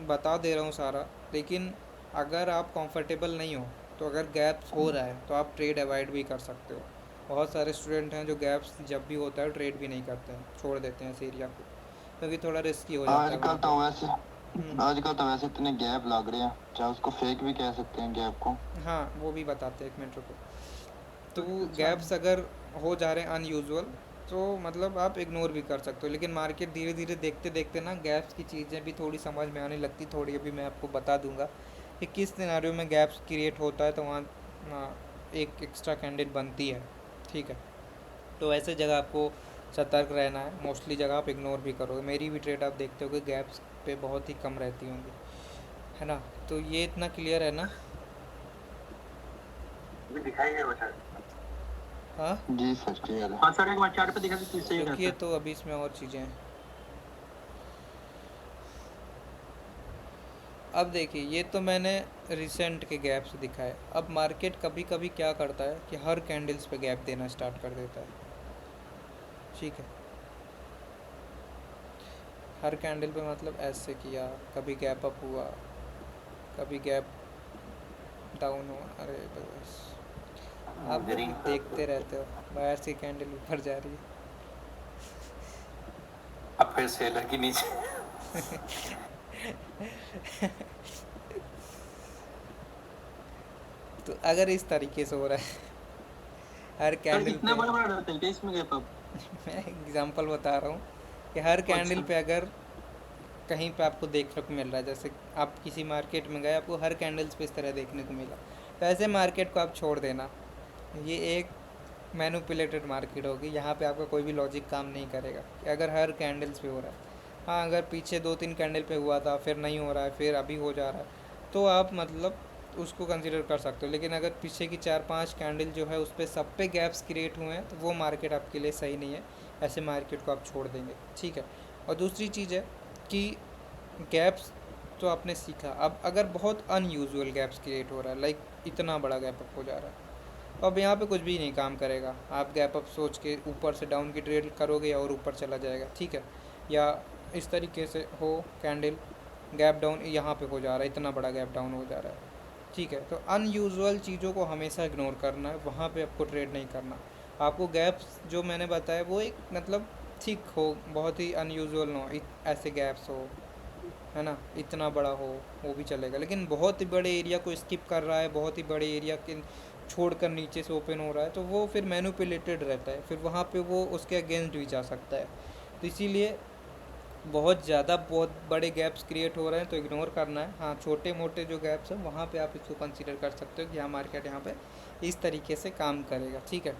बता दे रहा हूँ सारा, लेकिन अगर आप कंफर्टेबल नहीं हो तो अगर गैप्स हो रहा है तो आप ट्रेड अवॉइड भी कर सकते हो। बहुत सारे स्टूडेंट हैं जो गैप्स जब भी होता है ट्रेड भी नहीं करते हैं, छोड़ देते हैं इस एरिया को, क्योंकि थोड़ा रिस्की हो जाता है आजकल वहाँ तो पे। वैसे आजकल तो वैसे इतने गैप लग रहे हैं, चाहे उसको फेक भी कह सकते हैं गैप को। हाँ, वो भी बताते हैं, एक मिनट रुको। तो गैप्स अगर हो जा रहे हैं अनयूजुअल तो मतलब आप इग्नोर भी कर सकते हो, लेकिन मार्केट धीरे धीरे देखते देखते ना गैप्स की चीज़ें भी थोड़ी समझ में आने लगती थोड़ी। अभी मैं आपको बता दूंगा कि किस सिनेरियो में गैप्स क्रिएट होता है, तो वहाँ एक एक्स्ट्रा कैंडिडेट बनती है। ठीक है, तो ऐसे जगह आपको सतर्क रहना है। मोस्टली जगह आप इग्नोर भी करोगे, मेरी भी ट्रेड आप देखते होगे गैप्स पे बहुत ही कम रहती होंगी, है ना। तो ये इतना क्लियर है ना? दिखाइए वो सर। हाँ जी सर, क्लियर है। हाँ सर, एक बार चार्ट पे दिखा दीजिए सही देखिए, रहता तो अभी इसमें और चीज़ें हैं। अब देखिए, ये तो मैंने रिसेंट के गैप से दिखाए। अब मार्केट कभी कभी क्या करता है कि हर कैंडल्स पे गैप देना स्टार्ट कर देता है, ठीक है। हर कैंडल पे मतलब ऐसे किया, कभी गैप अप हुआ, कभी गैप डाउन हुआ। अरे बस आप लोग भी ग्रीन देखते रहते हो, बाहर से कैंडल ऊपर जा रही अब फिर सेलर की नीचे। है। तो अगर इस तरीके से हो रहा है हर सर कैंडल इतना पे, बड़ा बड़ा रहता है क्या इसमें गैप अप? मैं एग्जांपल बता रहा हूँ कि हर कैंडल अच्छा। पे अगर कहीं पे आपको देखने को मिल रहा है, जैसे आप किसी मार्केट में गए, आपको हर कैंडल्स पे इस तरह देखने को मिला, तो ऐसे मार्केट को आप छोड़ देना। ये एक मैनिपुलेटेड मार्केट होगी, यहाँ पे आपका कोई भी लॉजिक काम नहीं करेगा कि अगर हर कैंडल्स पे हो रहा है। हाँ, अगर पीछे 2-3 कैंडल पे हुआ था, फिर नहीं हो रहा है, फिर अभी हो जा रहा है, तो आप मतलब उसको कंसिडर कर सकते हो। लेकिन अगर पीछे की 4-5 कैंडल जो है उस पर सब पे गैप्स क्रिएट हुए हैं, तो वो मार्केट आपके लिए सही नहीं है। ऐसे मार्केट को आप छोड़ देंगे, ठीक है। और दूसरी चीज़ है कि गैप्स तो आपने सीखा, अब अगर बहुत अनयूजुअल गैप्स क्रिएट हो रहा है, लाइक इतना बड़ा गैप अप हो जा रहा है, तो अब यहाँ पे कुछ भी नहीं काम करेगा। आप गैप अप सोच के ऊपर से डाउन की ट्रेड करोगे और ऊपर चला जाएगा, ठीक है। या इस तरीके से हो कैंडल गैप डाउन यहाँ पे हो जा रहा है, इतना बड़ा गैप डाउन हो जा रहा है, ठीक है। तो अनयूजुअल चीज़ों को हमेशा इग्नोर करना है, वहाँ पे आपको ट्रेड नहीं करना। आपको गैप्स जो मैंने बताया वो एक मतलब थिक हो, बहुत ही अनयूजुअल ना हो, ऐसे गैप्स हो, है ना, इतना बड़ा हो, वो भी चलेगा। लेकिन बहुत ही बड़े एरिया को स्किप कर रहा है, बहुत ही बड़े एरिया के छोड़कर नीचे से ओपन हो रहा है, तो वो फिर मैनिपुलेटेड रहता है, फिर वहाँ पे वो उसके अगेंस्ट भी जा सकता है। तो इसीलिए बहुत बड़े गैप्स क्रिएट हो रहे हैं तो इग्नोर करना है। हाँ, छोटे मोटे जो गैप्स हैं वहाँ पे आप इसको कंसीडर कर सकते हो कि हाँ, मार्केट यहाँ पे इस तरीके से काम करेगा, ठीक है।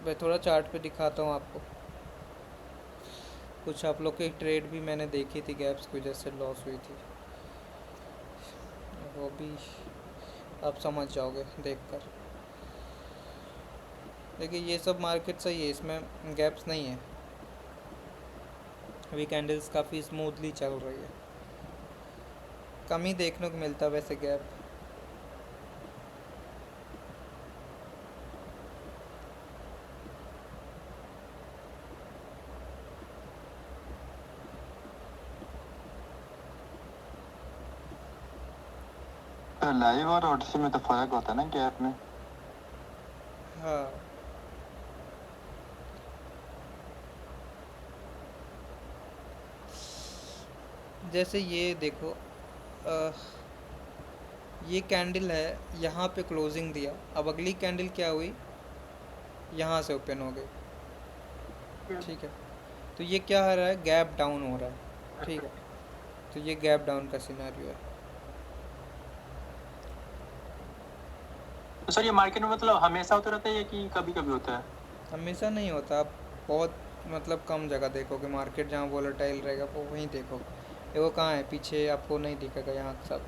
मैं थोड़ा चार्ट पे दिखाता हूँ आपको। कुछ आप लोग की ट्रेड भी मैंने देखी थी, गैप्स की वजह से लॉस हुई थी, वो भी आप समझ जाओगे देखकर। देखिए, ये सब मार्केट सही है, इसमें गैप्स नहीं है। अभी कैंडल्स काफ़ी स्मूथली चल रही है, कम ही देखने को मिलता है वैसे गैप। लाइव और ओटीसी में तो फर्क होता है ना गैप में। हाँ, जैसे ये देखो, ये कैंडल है, यहाँ पे क्लोजिंग दिया, अब अगली कैंडल क्या हुई, यहाँ से ओपन हो गई, ठीक है। तो ये क्या हो रहा है, गैप डाउन हो रहा है, ठीक है। तो ये गैप डाउन का सिनेरियो है। तो सर ये मार्केट में मतलब हमेशा होता रहता है या कि कभी कभी होता है? हमेशा नहीं होता, आप बहुत मतलब कम जगह देखोगे मार्केट जहाँ वोलेटाइल रहेगा, वो वहीं देखोगे। देखो कहाँ है, पीछे आपको नहीं दिखेगा यहाँ सब,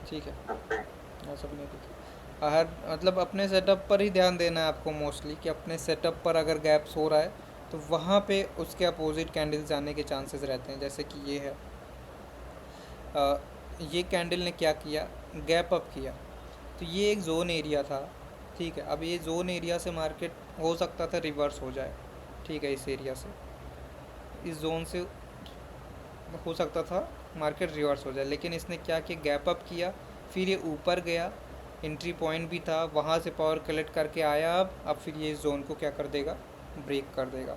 ठीक है, यहाँ सब नहीं दिखेगा। हर मतलब अपने सेटअप पर ही ध्यान देना है आपको मोस्टली, कि अपने सेटअप पर अगर गैप्स हो रहा है तो वहाँ पे उसके अपोजिट कैंडल्स आने के चांसेस रहते हैं। जैसे कि ये है, ये कैंडल ने क्या किया, गैप अप किया, तो ये एक जोन एरिया था, ठीक है। अब ये जोन एरिया से मार्केट हो सकता था रिवर्स हो जाए, ठीक है। इस एरिया से, इस जोन से हो सकता था मार्केट रिवर्स हो जाए, लेकिन इसने क्या किया, गैप अप किया, फिर ये ऊपर गया, एंट्री पॉइंट भी था, वहाँ से पावर कलेक्ट करके आया। अब फिर ये इस जोन को क्या कर देगा, ब्रेक कर देगा।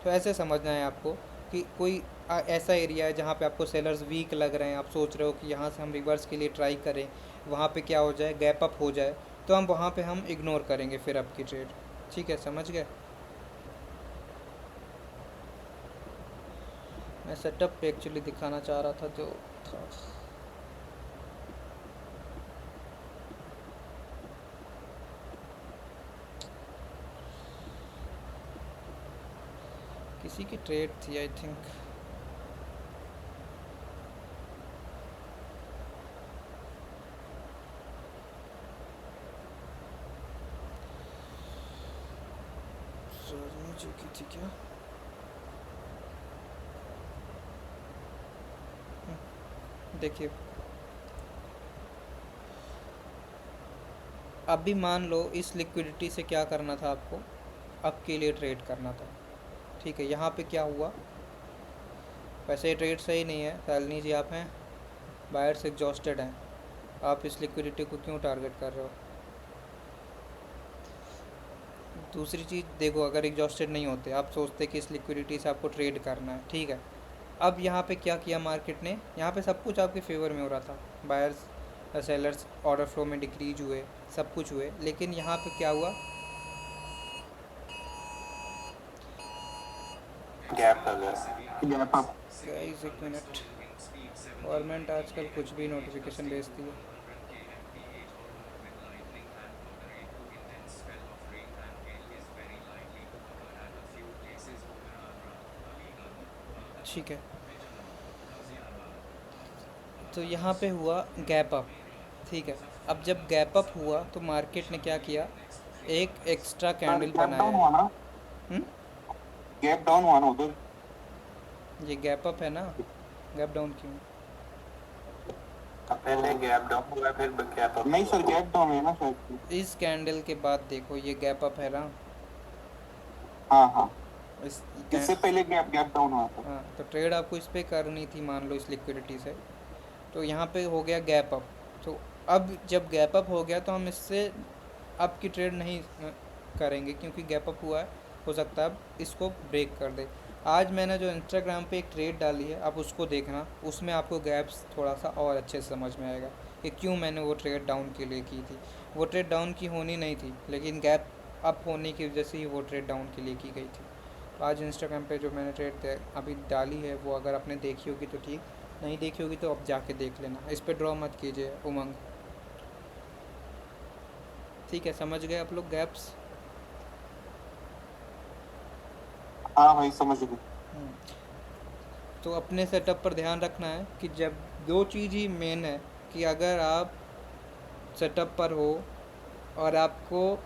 तो ऐसे समझना है आपको कि कोई ऐसा एरिया है जहाँ पे आपको सेलर्स वीक लग रहे हैं, आप सोच रहे हो कि यहाँ से हम रिवर्स के लिए ट्राई करें, वहाँ पे क्या हो जाए, गैप अप हो जाए, तो हम वहाँ पे हम इग्नोर करेंगे फिर आपकी ट्रेड, ठीक है, समझ गए। मैं सेटअप पे एक्चुअली दिखाना चाह रहा था जो था। किसी की ट्रेड थी आई थिंक, सोनी जी की थी क्या। देखिए अभी मान लो इस लिक्विडिटी से क्या करना था आपको, अब के लिए ट्रेड करना था, ठीक है। यहाँ पे क्या हुआ, वैसे ये ट्रेड सही नहीं है, शालिनी जी आप हैं, बायर्स एग्जॉस्टेड हैं, आप इस लिक्विडिटी को क्यों टारगेट कर रहे हो। दूसरी चीज़ देखो, अगर एग्जॉस्टेड नहीं होते, आप सोचते कि इस लिक्विडिटी से आपको ट्रेड करना है, ठीक है। अब यहाँ पे क्या किया मार्केट ने, यहाँ पे सब कुछ आपके फेवर में हो रहा था, बायर्स सेलर्स ऑर्डर फ्लो में डिक्रीज हुए, सब कुछ हुए, लेकिन यहाँ पे क्या हुआ, गैप आ गया। Gap up. गाइस एक मिनट, गवर्नमेंट आजकल कुछ भी नोटिफिकेशन भेजती है। ठीक है, तो यहाँ पे हुआ गैप अप, ठीक है। अब जब गैप अप हुआ तो मार्केट ने क्या किया, एक एक्स्ट्रा कैंडल गैप डाउन बनाया हुआ ना, हम्म? गैप डाउन हुआ ना उधर। ये गैप अप है ना, गैप डाउन क्यों। पहले गैप डाउन हुआ फिर गैप अप। नहीं सर, गैप डाउन है ना शायद। इस कैंडल के बाद देखो ये गैप अप है ना, हाँ हाँ, इस इससे पहले गैप डाउन हुआ था। हाँ, तो ट्रेड आपको इस पे करनी थी मान लो इस लिक्विडिटी से, तो यहाँ पे हो गया गैप अप। तो अब जब गैप अप हो गया तो हम इससे अब की ट्रेड नहीं करेंगे, क्योंकि गैप अप हुआ है, हो सकता है अब इसको ब्रेक कर दे। आज मैंने जो इंस्टाग्राम पे एक ट्रेड डाली है, आप उसको देखना, उसमें आपको गैप्स थोड़ा सा और अच्छे से समझ में आएगा कि क्यों मैंने वो ट्रेड डाउन के लिए की थी। वो ट्रेड डाउन की होनी नहीं थी, लेकिन गैप अप होने की वजह से ही वो ट्रेड डाउन के लिए की गई थी। तो आज इंस्टाग्राम पे जो मैंने ट्रेड अभी डाली है, वो अगर आपने देखी होगी तो ठीक, नहीं देखी होगी तो अब जाके देख लेना। इस पर ड्रॉ मत कीजिए उमंग, ठीक है। समझ गए आप लोग गैप्स। हाँ भाई समझ गए। तो अपने सेटअप पर ध्यान रखना है कि जब दो चीज़ ही मेन है, कि अगर आप सेटअप पर हो और आपको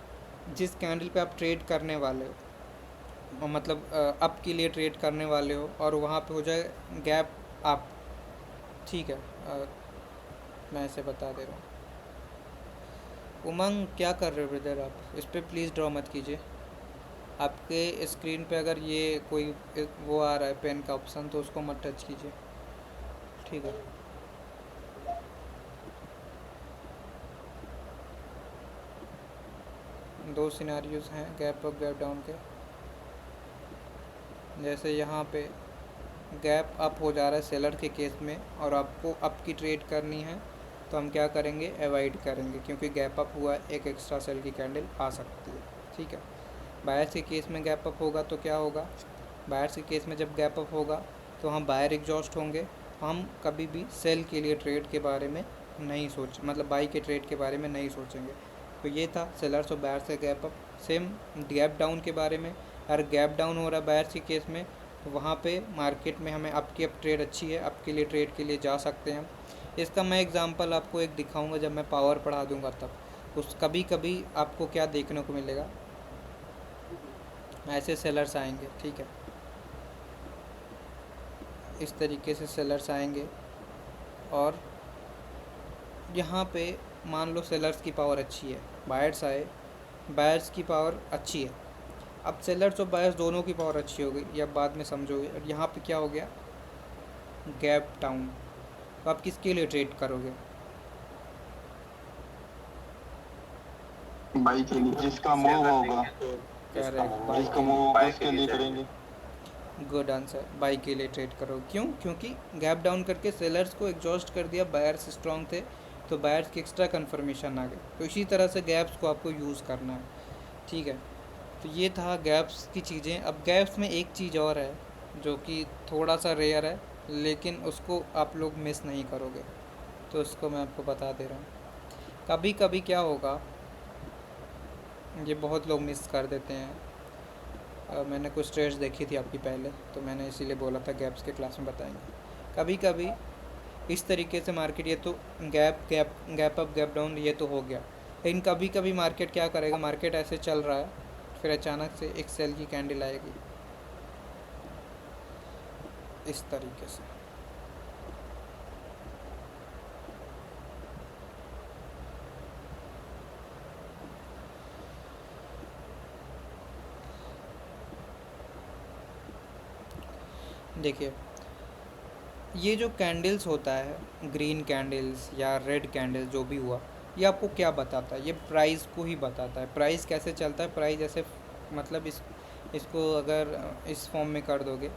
जिस कैंडल पे आप ट्रेड करने वाले हो, मतलब अप के लिए ट्रेड करने वाले हो, और वहाँ पे हो जाए गैप अप, ठीक है। मैं इसे बता दे रहा हूँ। उमंग क्या कर रहे हो ब्रदर आप, इस पर प्लीज़ ड्रॉ मत कीजिए। आपके स्क्रीन पे अगर ये कोई वो आ रहा है पेन का ऑप्शन, तो उसको मत टच कीजिए, ठीक है। दो सिनारियोज हैं गैप अप गैप डाउन के। जैसे यहाँ पे गैप अप हो जा रहा है सेलर के केस में, और आपको अप की ट्रेड करनी है, तो हम क्या करेंगे, अवॉइड करेंगे, क्योंकि गैप अप हुआ है, एक एक्स्ट्रा सेल की कैंडल आ सकती है, ठीक है। बायर्स के केस में गैप अप होगा तो क्या होगा, बायर्स के केस में जब गैप अप होगा तो हम बायर एग्जॉस्ट होंगे, हम कभी भी सेल के लिए ट्रेड के बारे में नहीं सोच, मतलब बाई के ट्रेड के बारे में नहीं सोचेंगे। तो ये था सेलर्स और बायर्स से gap up. Same gap down के बारे में, अगर गैप डाउन हो रहा है बायर्स के केस में, तो वहाँ पे मार्केट में हमें अप की अप ट्रेड अच्छी है, अप के लिए ट्रेड के लिए जा सकते हैं। इसका मैं एग्जांपल आपको एक दिखाऊंगा जब मैं पावर पढ़ा दूंगा तब। उस कभी कभी आपको क्या देखने को मिलेगा, ऐसे सेलर्स आएंगे, ठीक है, इस तरीके से सेलर्स आएंगे, और यहाँ पे मान लो सेलर्स की पावर अच्छी है, बायर्स आए, बायर्स की पावर अच्छी है। अब सेलर्स और बायर्स दोनों की पावर अच्छी हो गई, ये अब बाद में समझोगे। और यहाँ पे क्या हो गया, गैप डाउन, तो आप किसके लिए ट्रेड करोगे, बाई के लिए, जिसका मूव होगा, करेक्ट, जिसका मूव होगा उसके लिए करेंगे। गुड आंसर, बाई के लिए ट्रेड करो। क्यों, क्योंकि गैप डाउन करके सेलर्स को एग्जॉस्ट कर दिया, बायर्स स्ट्रॉन्ग थे, तो बायर्स की एक्स्ट्रा कन्फर्मेशन आ गई। तो इसी तरह से गैप्स को आपको यूज़ करना है, ठीक है। तो ये था गैप्स की चीज़ें। अब गैप्स में एक चीज़ और है जो कि थोड़ा सा रेयर है, लेकिन उसको आप लोग मिस नहीं करोगे, तो उसको मैं आपको बता दे रहा हूँ। कभी कभी क्या होगा, ये बहुत लोग मिस कर देते हैं। मैंने कुछ ट्रेड्स देखी थी आपकी पहले, तो मैंने इसीलिए बोला था गैप्स के क्लास में बताएंगे। कभी कभी इस तरीके से मार्केट, ये तो गैप अप गैप डाउन ये तो हो गया, लेकिन कभी कभी मार्केट क्या करेगा, मार्केट ऐसे चल रहा है, फिर अचानक से एक सेल की कैंडल आएगी इस तरीके से, देखिए, ये जो कैंडल्स होता है, ग्रीन कैंडल्स या रेड कैंडल जो भी हुआ, ये आपको क्या बताता है? ये प्राइस को ही बताता है। प्राइस कैसे चलता है? प्राइस ऐसे मतलब इसको अगर इस फॉर्म में कर दोगे,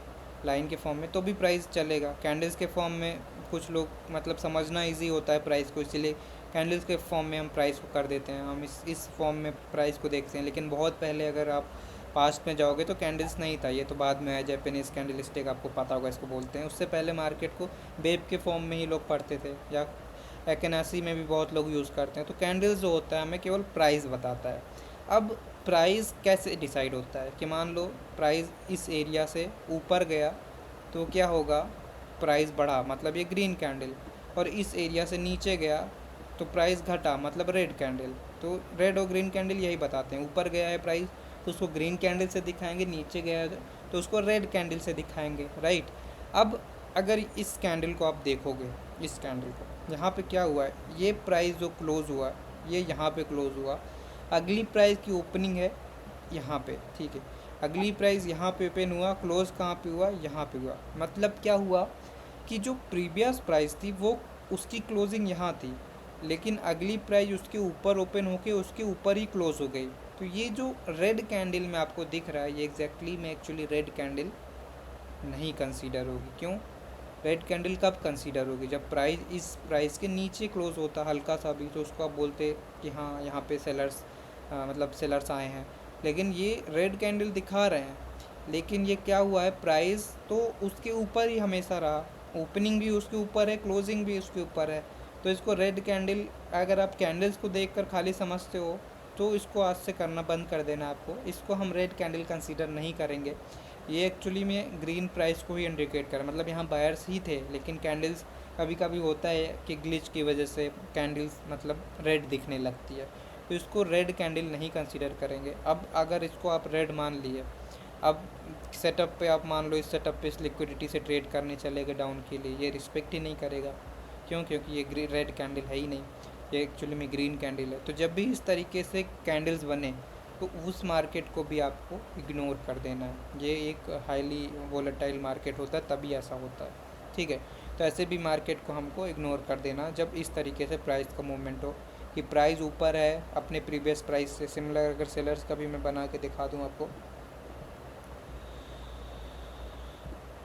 लाइन के फॉर्म में, तो भी प्राइस चलेगा। कैंडल्स के फॉर्म में कुछ लोग मतलब समझना इजी होता है प्राइस को, इसलिए कैंडल्स के फॉर्म में हम प्राइस को कर देते हैं, हम इस फॉर्म में प्राइस को देखते हैं। लेकिन बहुत पहले अगर आप पास्ट में जाओगे तो कैंडल्स नहीं था, ये तो बाद में आया। जापानीज़ कैंडल स्टिक आपको पता होगा इसको बोलते हैं। उससे पहले मार्केट को वेब के फॉर्म में ही लोग पढ़ते थे, या एकेनासी में भी बहुत लोग यूज़ करते हैं। तो कैंडल्स जो होता है हमें केवल प्राइस बताता है। अब प्राइस कैसे डिसाइड होता है कि मान लो प्राइस इस एरिया से ऊपर गया तो क्या होगा? प्राइस बढ़ा, मतलब ये ग्रीन कैंडल, और इस एरिया से नीचे गया तो प्राइस घटा, मतलब रेड कैंडल। तो रेड और ग्रीन कैंडल यही बताते हैं। ऊपर गया है प्राइस तो उसको ग्रीन कैंडल से दिखाएंगे, नीचे गया है तो उसको रेड कैंडल से दिखाएंगे, राइट। अब अगर इस कैंडल को आप देखोगे, इस कैंडल को, यहाँ पे क्या हुआ है, ये प्राइस जो क्लोज़ हुआ ये यहाँ पे क्लोज़ हुआ, अगली प्राइस की ओपनिंग है यहाँ पे, ठीक है। अगली प्राइस यहाँ पे ओपन हुआ, क्लोज़ कहाँ पे हुआ? यहाँ पे हुआ। मतलब क्या हुआ कि जो प्रीवियस प्राइस थी वो उसकी क्लोजिंग यहाँ थी, लेकिन अगली प्राइस उसके ऊपर ओपन होके उसके ऊपर ही क्लोज़ हो गई। तो ये जो रेड कैंडल में आपको दिख रहा है, ये एग्जैक्टली में एक्चुअली रेड कैंडल नहीं कंसीडर होगी। क्यों? रेड कैंडल कब कंसीडर होगी? जब प्राइस इस प्राइस के नीचे क्लोज होता हल्का सा भी, तो उसको आप बोलते कि हाँ यहाँ पे सेलर्स मतलब सेलर्स आए हैं। लेकिन ये रेड कैंडल दिखा रहे हैं, लेकिन ये क्या हुआ है, प्राइस तो उसके ऊपर ही हमेशा रहा, ओपनिंग भी उसके ऊपर है, क्लोजिंग भी उसके ऊपर है। तो इसको रेड कैंडल, अगर आप कैंडल्स को देखकर खाली समझते हो तो इसको आज से करना बंद कर देना आपको। इसको हम रेड कैंडल कंसीडर नहीं करेंगे। ये एक्चुअली में ग्रीन प्राइस को ही इंडिकेट कर, मतलब यहाँ बायर्स ही थे, लेकिन कैंडल्स कभी कभी होता है कि ग्लिच की वजह से कैंडल्स मतलब रेड दिखने लगती है, तो इसको रेड कैंडल नहीं कंसीडर करेंगे। अब अगर इसको आप रेड मान लिए, अब सेटअप पे आप मान लो इस सेटअप पे इस लिक्विडिटी से ट्रेड करने चले गए डाउन के लिए, ये रिस्पेक्ट ही नहीं करेगा। क्यों? क्योंकि ये रेड कैंडल है ही नहीं, ये एक्चुअली में ग्रीन कैंडल है। तो जब भी इस तरीके से कैंडल्स बने तो उस मार्केट को भी आपको इग्नोर कर देना है। ये एक हाईली वोलेटाइल मार्केट होता है, तभी ऐसा होता है, ठीक है। तो ऐसे भी मार्केट को हमको इग्नोर कर देना जब इस तरीके से प्राइस का मूवमेंट हो, कि प्राइस ऊपर है अपने प्रीवियस प्राइस से। सिमिलर अगर सेलर्स का भी मैं बना के दिखा दूँ आपको,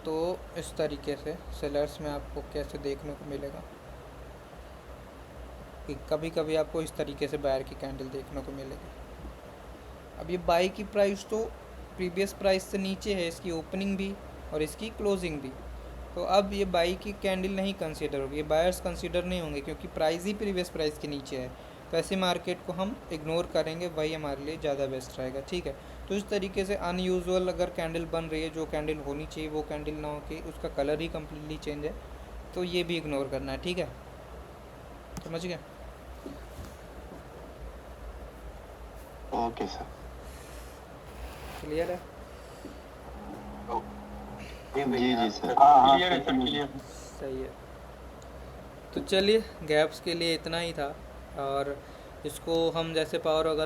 तो इस तरीके से सेलर्स में आपको कैसे देखने को मिलेगा कि कभी कभी आपको इस तरीके से बायर की कैंडल देखने को मिलेगी। अब ये बाई की प्राइस तो प्रीवियस प्राइस से नीचे है, इसकी ओपनिंग भी और इसकी क्लोजिंग भी। तो अब ये बाई की कैंडल नहीं कंसीडर होगी, ये बायर्स कंसीडर नहीं होंगे, क्योंकि प्राइस ही प्रीवियस प्राइस के नीचे है। तो ऐसे मार्केट को हम इग्नोर करेंगे, वही हमारे लिए ज़्यादा बेस्ट रहेगा, ठीक है। तो इस तरीके से अनयूजुअल अगर कैंडल बन रही है, जो कैंडल होनी चाहिए वो कैंडल ना हो के उसका कलर ही कम्प्लीटली चेंज है, तो ये भी इग्नोर करना है, ठीक है। समझ गए? Okay sir. क्लियर है? जी सर। क्लियर है सर, क्लियर। सही है। तो चलिए, गैप्स के लिए इतना ही था, और इसको हम जैसे पावर वगैरह